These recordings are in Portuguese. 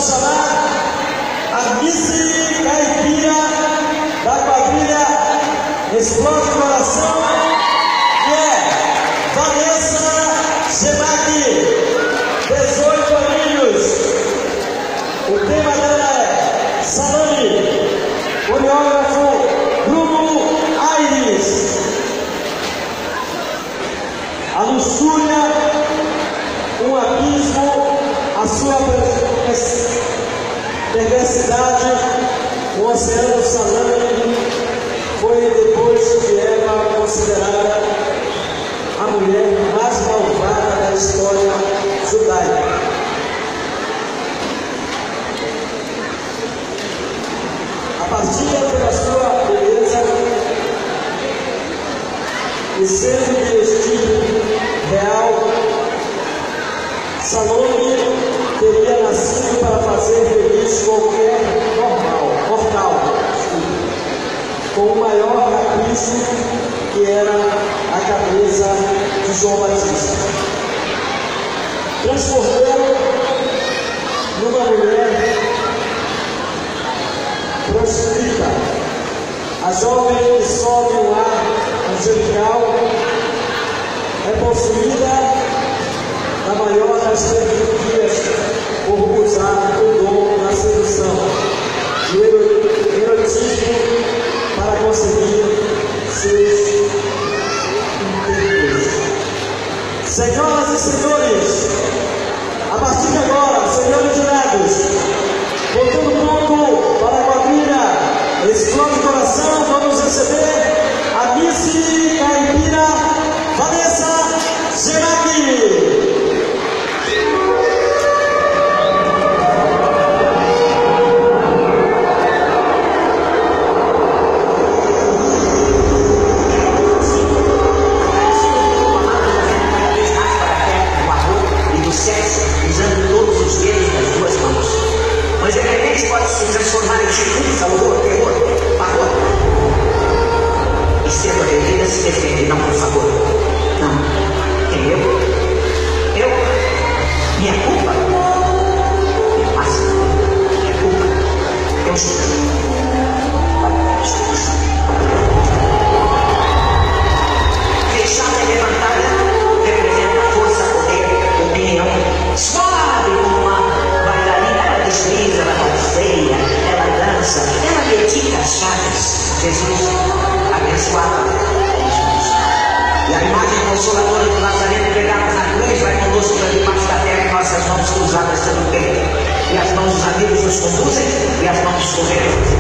vamos chamar a vice caipira da quadrilha Explode o Coração, que é Vanessa Gemac, 18 aninhos. O tema dela é Salame. Coreógrafo Bruno Aires. A luxúria, um abismo, a sua perversidade, o oceano Salame foi depois de Eva considerada a mulher mais malvada da história judaica. A partir pela sua beleza e sendo de estilo real, Salome teria nascido para fazer feliz qualquer mortal, com o maior capricho que era a cabeça de João Batista. Transformou numa mulher prostituta, a jovem que sobe um ar angelical é possuída da maior das tecnologias por usar o dom da sedução e o erotismo para conseguir seus interesses. Senhoras e senhores, a partir de agora, senhores jurados, voltando pronto para a quadrilha Explode o Coração, vamos receber a Miss Caipira Vanessa Gemac. Mas de repente pode se transformar em chikungunya, horror, terror, pavor. E sendo atrevida, se defende, não, por favor. Não. Quem eu? Minha culpa? Mas, minha culpa? Eu estou. Fechada e levantada representa força, poder, opinião. Suave como uma bailarina, ela desliza, ela passeia, ela dança, ela dedica as chaves. Jesus abençoado. E a imagem consoladora do Nazareno pregada na cruz vai conosco para debaixo da terra e nossas mãos cruzadas pelo peito. E as mãos dos amigos nos conduzem e as mãos dos correios.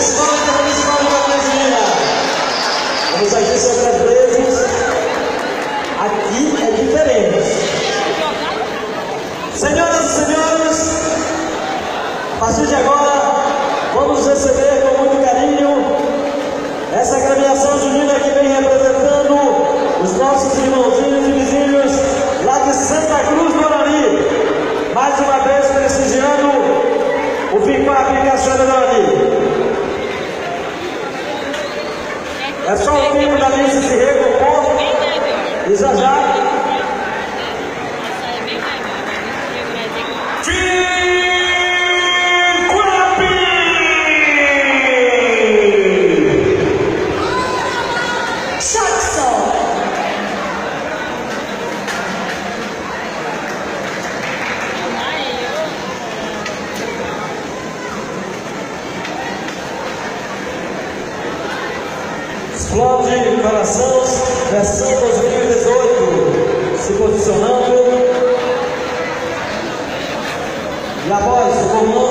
Escola Intermunicipal de Terezinha. Vamos aqui sobre as vezes. Aqui é diferente. Senhoras e senhores, a partir de agora, vamos receber com muito carinho essa agremiação junina que vem representando os nossos irmãozinhos e vizinhos lá de Santa Cruz do Arari. Mais uma vez prestigiando o FICAP e Cachoeira do Arari. É só o tempo da lista se recompor e já já. Explode Corações, versão 2018, se posicionando. E a voz do comando